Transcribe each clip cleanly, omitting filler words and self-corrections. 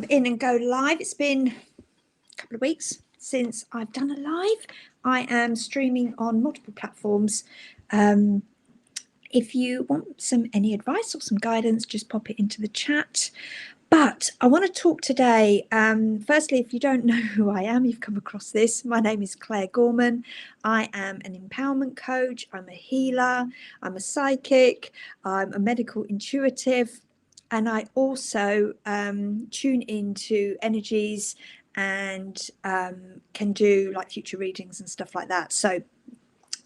In and go live. It's been a couple of weeks since I've done a live. I am streaming on multiple platforms. If you want any advice or some guidance, just pop it into the chat. But I want to talk today. Firstly, if you don't know who I am, you've come across this. My name is Claire Gorman. I am an empowerment coach. I'm a healer. I'm a psychic. I'm a medical intuitive. And I also tune into energies and can do like future readings and stuff like that. So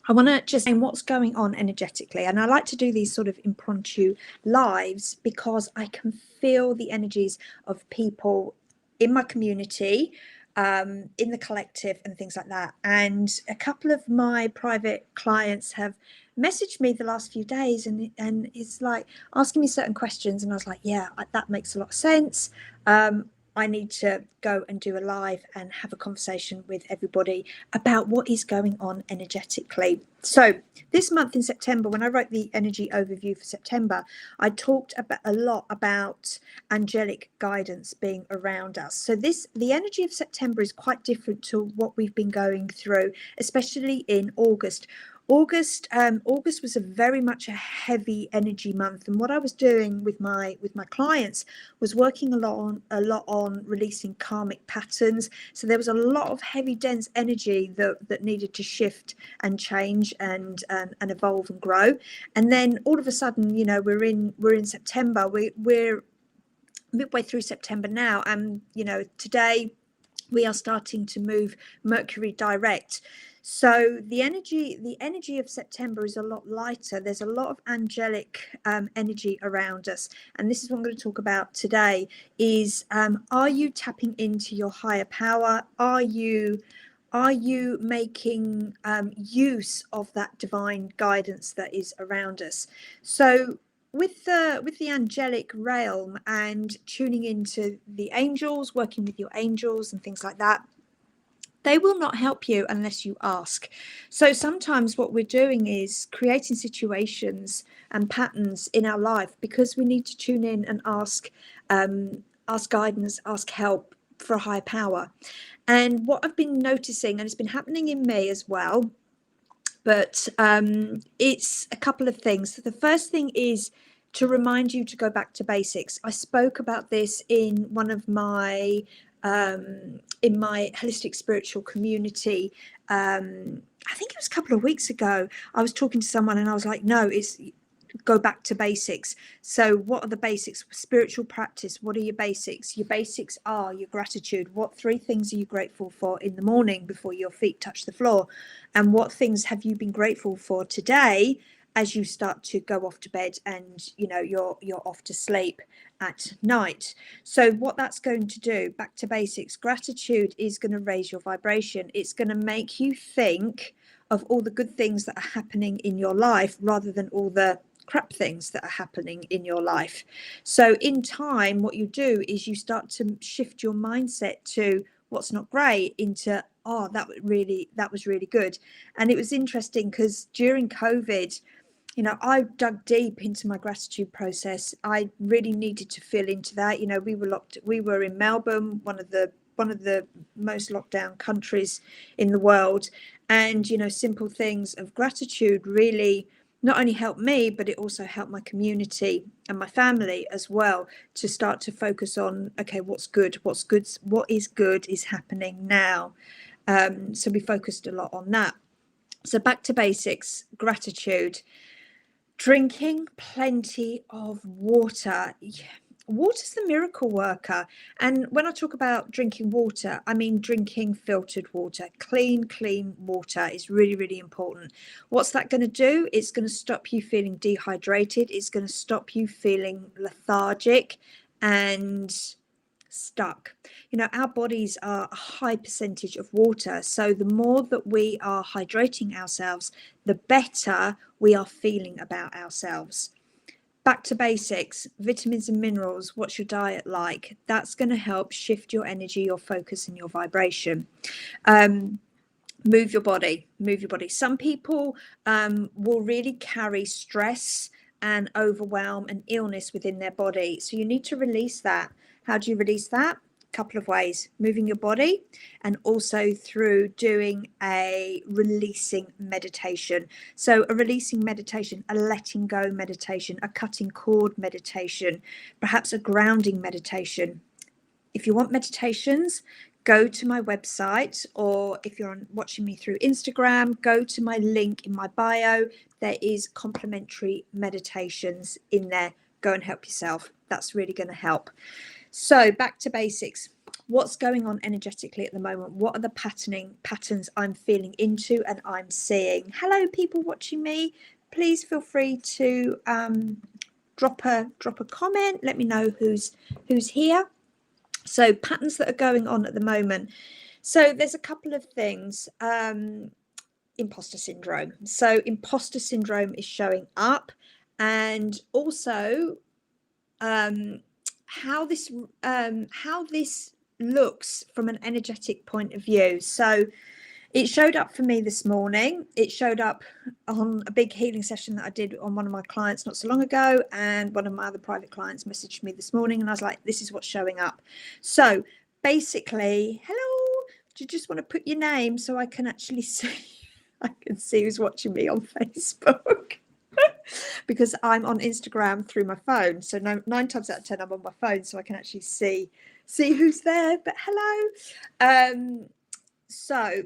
I want to just say what's going on energetically. And I like to do these sort of impromptu lives because I can feel the energies of people in my community, in the collective and things like that. And a couple of my private clients have messaged me the last few days and it's like asking me certain questions. And I was like, yeah, that makes a lot of sense. I need to go and do a live and have a conversation with everybody about what is going on energetically. So this month in September, when I wrote the energy overview for September, I talked a lot about angelic guidance being around us. So the energy of September is quite different to what we've been going through, especially in August. August was a very much a heavy energy month, and what I was doing with my clients was working a lot on releasing karmic patterns. So there was a lot of heavy, dense energy that needed to shift and change and evolve and grow. And then all of a sudden, you know, we're in September. We're midway through September now, and you know, today we are starting to move Mercury direct. So the energy of September is a lot lighter. There's a lot of angelic energy around us. And this is what I'm going to talk about today is, are you tapping into your higher power? Are you making use of that divine guidance that is around us? So with the angelic realm and tuning into the angels, working with your angels and things like that, they will not help you unless you ask. So sometimes what we're doing is creating situations and patterns in our life because we need to tune in and ask guidance, ask help for a higher power. And what I've been noticing, and it's been happening in me as well, but it's a couple of things. So the first thing is to remind you to go back to basics. I spoke about this in one of my in my holistic spiritual community. I think it was a couple of weeks ago. I was talking to someone and I was like, no, it's go back to basics. So what are the basics? Spiritual practice, what are your basics? Your basics are your gratitude. What 3 things are you grateful for in the morning before your feet touch the floor? And what things have you been grateful for today as you start to go off to bed and you know you're off to sleep at night? So what that's going to do, back to basics, gratitude is going to raise your vibration. It's going to make you think of all the good things that are happening in your life rather than all the crap things that are happening in your life. So in time, what you do is you start to shift your mindset to what's not great into, oh, that was really good. And it was interesting because during COVID, you know, I dug deep into my gratitude process. I really needed to feel into that. You know, we were in Melbourne, one of the most locked down countries in the world. And, you know, simple things of gratitude really not only helped me, but it also helped my community and my family as well to start to focus on, okay, what is good is happening now. So we focused a lot on that. So back to basics, gratitude. Drinking plenty of water. Water's the miracle worker. And when I talk about drinking water, I mean drinking filtered water. Clean water is really, really important. What's that going to do? It's going to stop you feeling dehydrated. It's going to stop you feeling lethargic and stuck. You know, our bodies are a high percentage of water. So the more that we are hydrating ourselves, the better we are feeling about ourselves. Back to basics, vitamins and minerals. What's your diet like? That's going to help shift your energy, your focus, and your vibration. Move your body. Some people will really carry stress and overwhelm and illness within their body. So you need to release that. How do you release that? A couple of ways: moving your body, and also through doing a releasing meditation. So a releasing meditation, a letting go meditation, a cutting cord meditation, perhaps a grounding meditation. If you want meditations, go to my website, or if you're watching me through Instagram, go to my link in my bio. There is complimentary meditations in there. Go and help yourself. That's really going to help. So back to basics. What's going on energetically at the moment? What are the patterns I'm feeling into and I'm seeing? Hello, people watching me. Please feel free to drop a comment. Let me know who's here. So patterns that are going on at the moment. So there's a couple of things. Imposter syndrome. So imposter syndrome is showing up, and also how this looks from an energetic point of view. So it showed up for me this morning. It showed up on a big healing session that I did on one of my clients not so long ago, and one of my other private clients messaged me this morning, and I was like, this is what's showing up. So basically, hello, do you just want to put your name so I can actually see? I can see who's watching me on Facebook. Because I'm on Instagram through my phone, so 9 times out of 10 I'm on my phone, so I can actually see who's there. But hello. So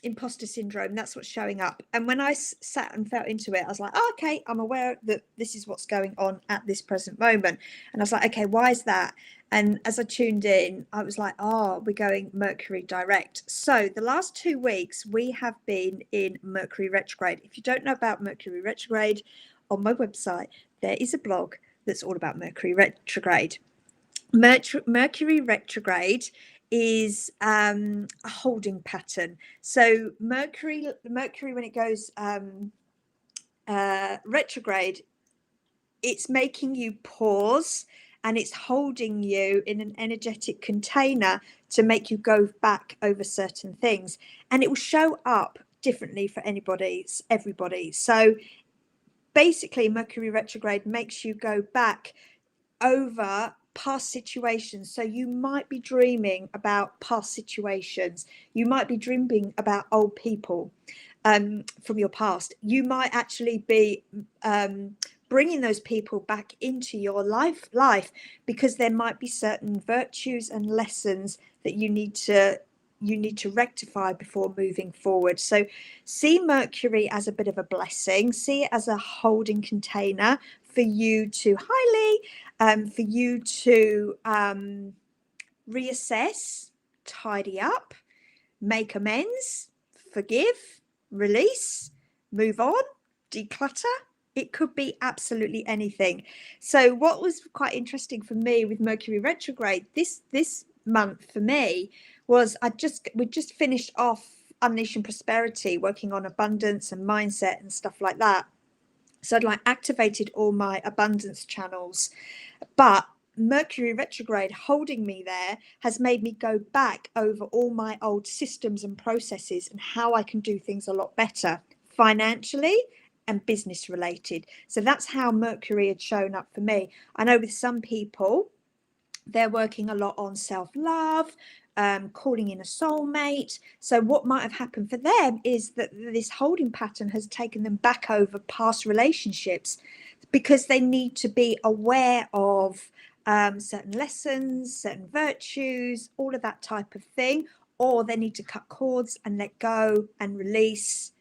imposter syndrome, that's what's showing up. And when I sat and felt into it, I was like, oh, okay, I'm aware that this is what's going on at this present moment. And I was like, okay, why is that? And as I tuned in, I was like, oh, we're going Mercury direct. So the last 2 weeks we have been in Mercury retrograde. If you don't know about Mercury retrograde, on my website there is a blog that's all about Mercury retrograde. Mercury retrograde is a holding pattern. So Mercury when it goes retrograde, it's making you pause, and it's holding you in an energetic container to make you go back over certain things, and it will show up differently for everybody. So basically Mercury retrograde makes you go back over past situations. So you might be dreaming about past situations. You might be dreaming about old people from your past. You might actually be bringing those people back into your life because there might be certain virtues and lessons that you need to rectify before moving forward. So see Mercury as a bit of a blessing. See it as a holding container for you to for you to reassess, tidy up, make amends, forgive, release, move on, declutter. It could be absolutely anything. So what was quite interesting for me with Mercury retrograde this month for me was we just finished off Unleashing Prosperity, working on abundance and mindset and stuff like that. So I'd activated all my abundance channels, but Mercury retrograde holding me there has made me go back over all my old systems and processes and how I can do things a lot better financially and business related. So that's how Mercury had shown up for me. I know with some people, they're working a lot on self-love, calling in a soulmate. So what might have happened for them is that this holding pattern has taken them back over past relationships, because they need to be aware of certain lessons, certain virtues, all of that type of thing, or they need to cut cords and let go and release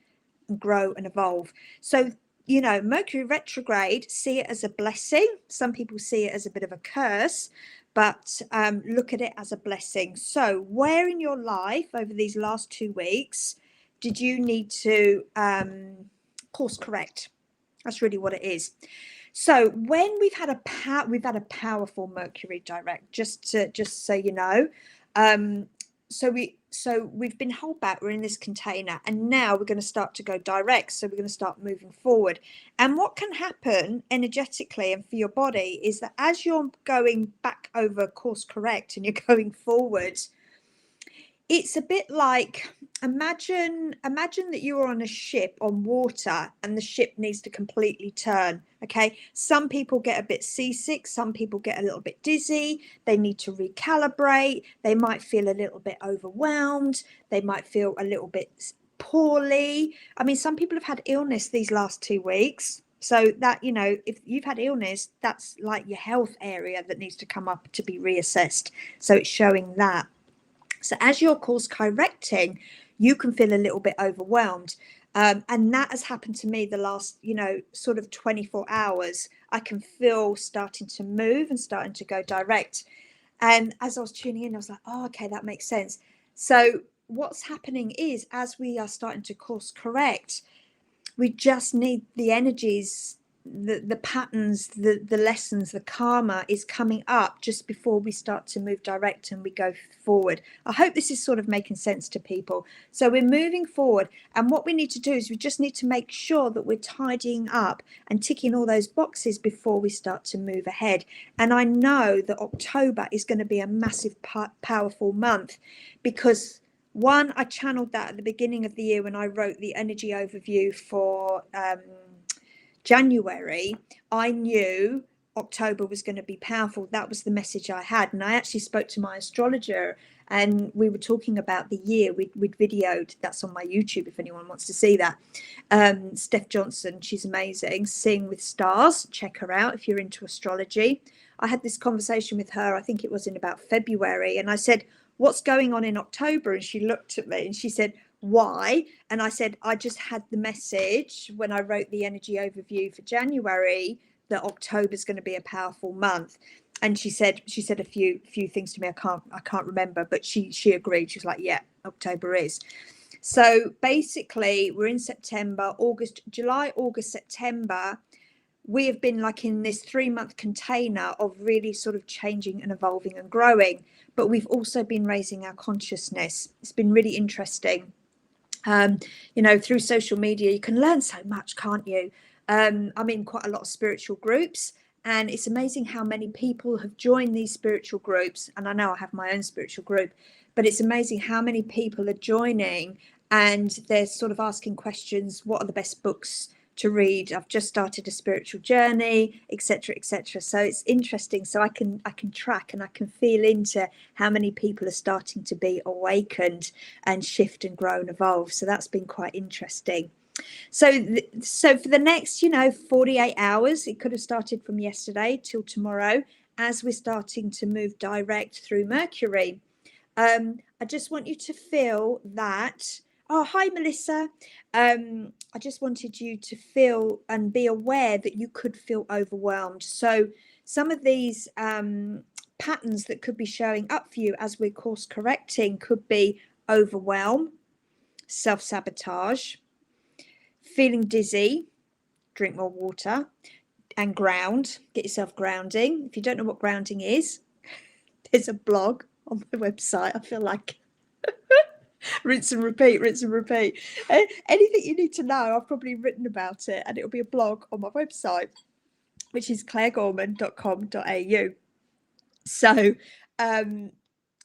and grow and evolve. So Mercury retrograde, see it as a blessing. Some people see it as a bit of a curse, but look at it as a blessing. So where in your life over these last 2 weeks did you need to course correct? That's really what it is. So when we've had a powerful Mercury direct, just so you know, so we've been held back. We're in this container, and now we're going to start to go direct. So we're going to start moving forward. And what can happen energetically and for your body is that as you're going back over course correct and you're going forward, It's a bit like, imagine that you're on a ship on water and the ship needs to completely turn. Okay, some people get a bit seasick, some people get a little bit dizzy, they need to recalibrate, they might feel a little bit overwhelmed, they might feel a little bit poorly. I mean, some people have had illness these last 2 weeks. So that, you know, if you've had illness, that's like your health area that needs to come up to be reassessed. So it's showing that. So as you're course correcting, you can feel a little bit overwhelmed. And that has happened to me the last, you know, sort of 24 hours. I can feel starting to move and starting to go direct. And as I was tuning in, I was like, oh, okay, that makes sense. So what's happening is, as we are starting to course correct, we just need the energies, the patterns, the lessons, the karma is coming up just before we start to move direct and we go forward. I hope this is sort of making sense to people. So we're moving forward, and what we need to do is we just need to make sure that we're tidying up and ticking all those boxes before we start to move ahead. And I know that October is going to be a massive powerful month, because one, I channeled that at the beginning of the year when I wrote the energy overview for January. I knew October was going to be powerful. That was the message I had. And I actually spoke to my astrologer and we were talking about the year. We'd videoed, that's on my YouTube if anyone wants to see that. Steph Johnson, she's amazing. Seeing with Stars, check her out if you're into astrology. I had this conversation with her, I think it was in about February, and I said, what's going on in October? And she looked at me and she said, why? And I said, I just had the message when I wrote the energy overview for January that October is going to be a powerful month. And she said a few things to me. I can't remember, but she agreed. She was like, yeah, October is. So basically we're in September, July, August, September. We have been like in this 3-month container of really sort of changing and evolving and growing, but we've also been raising our consciousness. It's been really interesting. You know, through social media, you can learn so much, can't you? I'm in quite a lot of spiritual groups, and it's amazing how many people have joined these spiritual groups. And I know I have my own spiritual group, but it's amazing how many people are joining and they're sort of asking questions. What are the best books to read? I've just started a spiritual journey, etc., etc. So it's interesting. So I can track and I can feel into how many people are starting to be awakened and shift and grow and evolve. So that's been quite interesting. So for the next, you know, 48 hours, it could have started from yesterday till tomorrow, as we're starting to move direct through Mercury. I just want you to feel that. Oh, hi, Melissa. I just wanted you to feel and be aware that you could feel overwhelmed. So some of these patterns that could be showing up for you as we're course correcting could be overwhelm, self-sabotage, feeling dizzy, drink more water, and ground. Get yourself grounding. If you don't know what grounding is, there's a blog on my website. I feel like rinse and repeat. Anything you need to know, I've probably written about it, and it'll be a blog on my website, which is clairegorman.com.au. So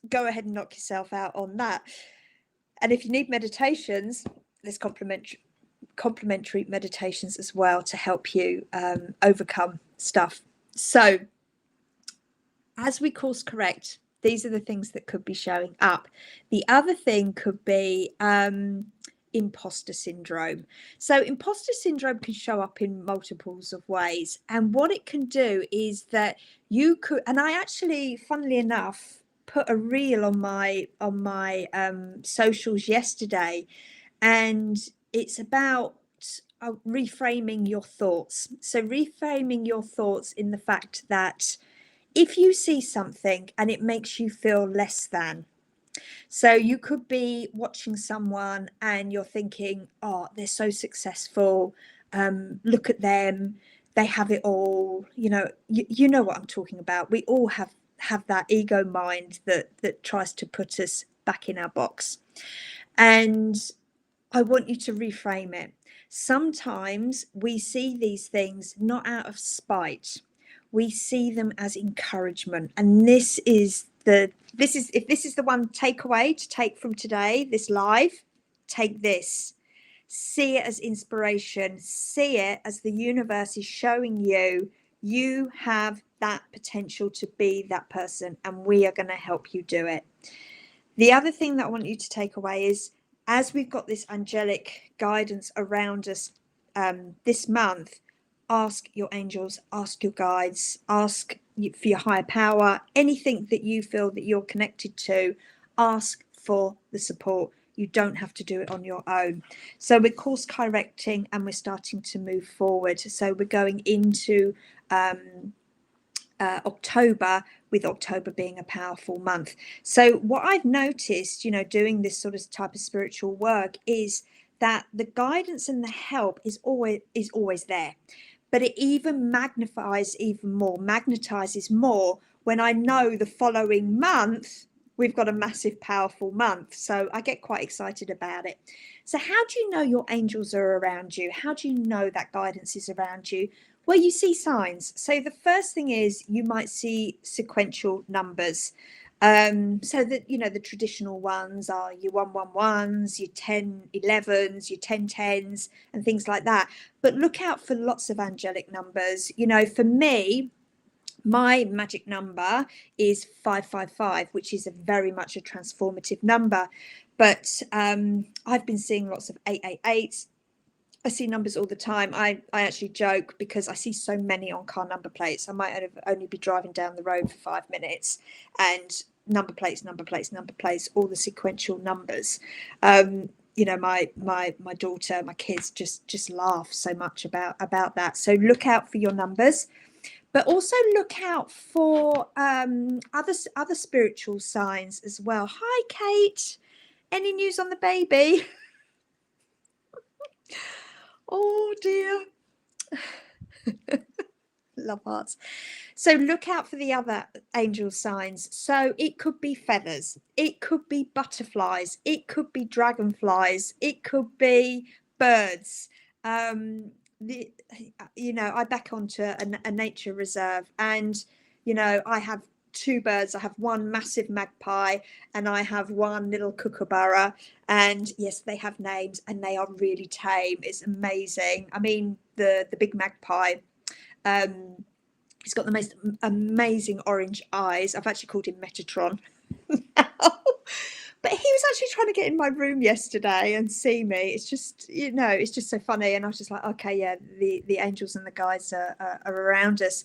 go ahead and knock yourself out on that. And if you need meditations, there's complementary meditations as well to help you overcome stuff. So as we course correct, these are the things that could be showing up. The other thing could be imposter syndrome. So imposter syndrome can show up in multiples of ways. And what it can do is that you could, and I actually, funnily enough, put a reel on my socials yesterday, and it's about reframing your thoughts. So reframing your thoughts in the fact that if you see something and it makes you feel less than, so you could be watching someone and you're thinking, oh, they're so successful, look at them, they have it all, you know, you know what I'm talking about. We all have that ego mind that tries to put us back in our box. And I want you to reframe it. Sometimes we see these things not out of spite. We see them as encouragement. And this is if this is the one takeaway to take from today, this live, take this. See it as inspiration. See it as the universe is showing you you have that potential to be that person, and we are going to help you do it. The other thing that I want you to take away is, as we've got this angelic guidance around us this month, ask your angels, ask your guides, ask for your higher power, anything that you feel that you're connected to, ask for the support. You don't have to do it on your own. So we're course correcting and we're starting to move forward. So we're going into October, with October being a powerful month. So what I've noticed, you know, doing this sort of type of spiritual work, is that the guidance and the help is always there, but it even magnetizes more when I know the following month we've got a massive, powerful month. So I get quite excited about it. So how do you know your angels are around you? How do you know that guidance is around you? Well, you see signs. So the first thing is you might see sequential numbers. So that, you know, the traditional ones are your 111s, your 1011s, your 1010s, and things like that. But look out for lots of angelic numbers. You know, for me, my magic number is 555, which is very much a transformative number. But I've been seeing lots of 888s. I see numbers all the time. I actually joke because I see so many on car number plates. I might only be driving down the road for 5 minutes, and number plates, all the sequential numbers. You know, my daughter, my kids just laugh so much about that. So look out for your numbers, but also look out for other spiritual signs as well. Hi, Kate. Any news on the baby? Oh dear. Love hearts. So look out for the other angel signs. So it could be feathers, it could be butterflies, it could be dragonflies, it could be birds. You know, I back onto a nature reserve, and you know, I have two birds. I have one massive magpie and I have one little kookaburra, and yes, they have names and they are really tame. It's amazing. I mean, the big magpie, he's got the most amazing orange eyes. I've actually called him Metatron. But he was actually trying to get in my room yesterday and see me. It's just, you know, it's just so funny. And I was just like, okay, yeah, the angels and the guides are around us.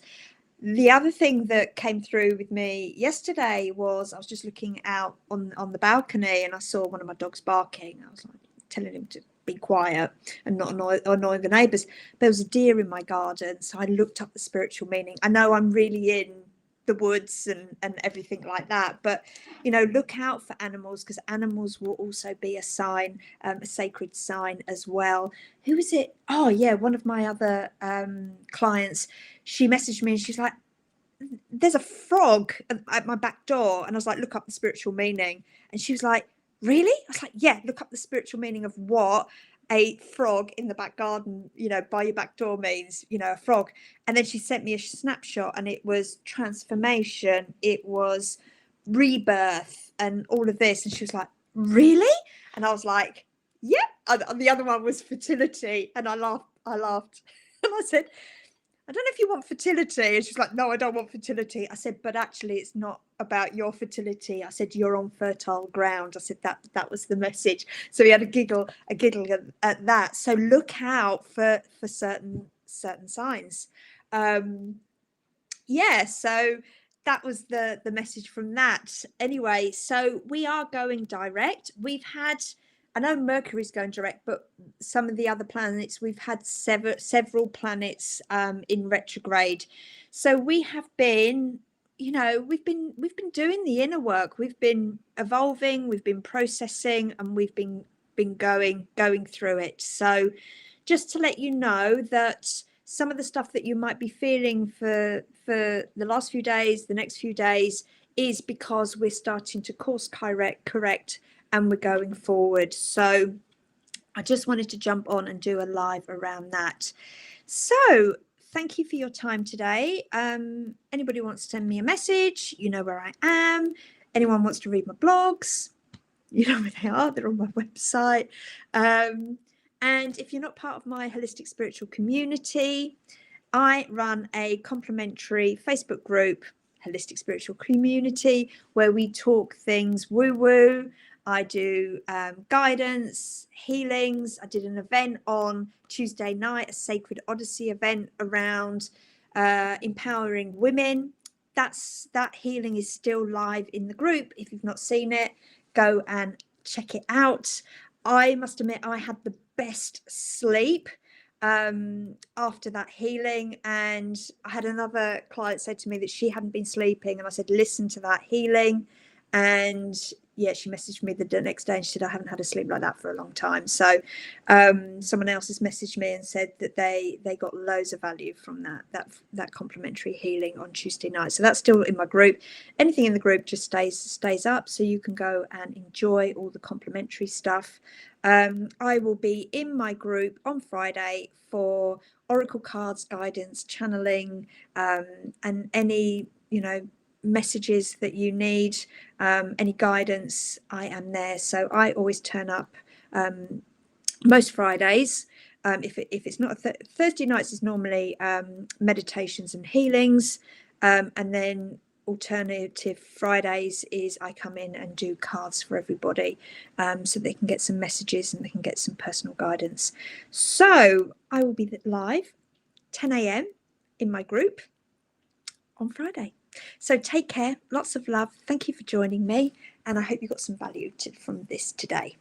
The other thing that came through with me yesterday was I was just looking out on the balcony and I saw one of my dogs barking. I was like telling him to be quiet and not annoy the neighbours. There was a deer in my garden, so I looked up the spiritual meaning. I know I'm really in the woods and everything like that, but you know, look out for animals, because animals will also be a sign, a sacred sign as well. Who is it? Oh yeah, one of my other clients, she messaged me and she's like, there's a frog at my back door, and I was like, look up the spiritual meaning. And she was like, really? I was like, yeah, look up the spiritual meaning of what a frog in the back garden, you know, by your back door means, you know, a frog. And then she sent me a snapshot and it was transformation, it was rebirth and all of this. And she was like, really? And I was like, yeah. And the other one was fertility, and I laughed and I said, I don't know if you want fertility. And she's like, no, I don't want fertility. I said, but actually it's not about your fertility. I said, you're on fertile ground. I said, that was the message. So we had a giggle at that. So look out for certain signs. Yeah, so that was the message from that. Anyway, so we are going direct. We've had, I know Mercury's going direct, but some of the other planets, we've had several planets in retrograde. So we have been, you know, we've been doing the inner work. We've been evolving, we've been processing, and we've been going through it. So just to let you know that some of the stuff that you might be feeling for the last few days, the next few days, is because we're starting to course correct and we're going forward. So I just wanted to jump on and do a live around that. So thank you for your time today. Anybody wants to send me a message, you know where I am. Anyone wants to read my blogs, you know where they are. They're on my website. And if you're not part of my holistic spiritual community, I run a complimentary Facebook group, Holistic Spiritual Community, where we talk things woo-woo. I do guidance, healings. I did an event on Tuesday night, a Sacred Odyssey event around empowering women. That healing is still live in the group. If you've not seen it, go and check it out. I must admit, I had the best sleep after that healing, and I had another client say to me that she hadn't been sleeping, and I said, listen to that healing. And yeah, she messaged me the next day and she said, I haven't had a sleep like that for a long time. So someone else has messaged me and said that they got loads of value from that complimentary healing on Tuesday night. So that's still in my group. Anything in the group just stays up, so you can go and enjoy all the complimentary stuff. I will be in my group on Friday for oracle cards, guidance, channeling, and any messages that you need, any guidance. I am there. So I always turn up most Fridays. If it's not Thursday nights is normally meditations and healings, and then alternative Fridays is I come in and do cards for everybody, so they can get some messages and they can get some personal guidance. So I will be live 10 a.m. in my group on Friday. So take care, lots of love. Thank you for joining me, and I hope you got some value from this today.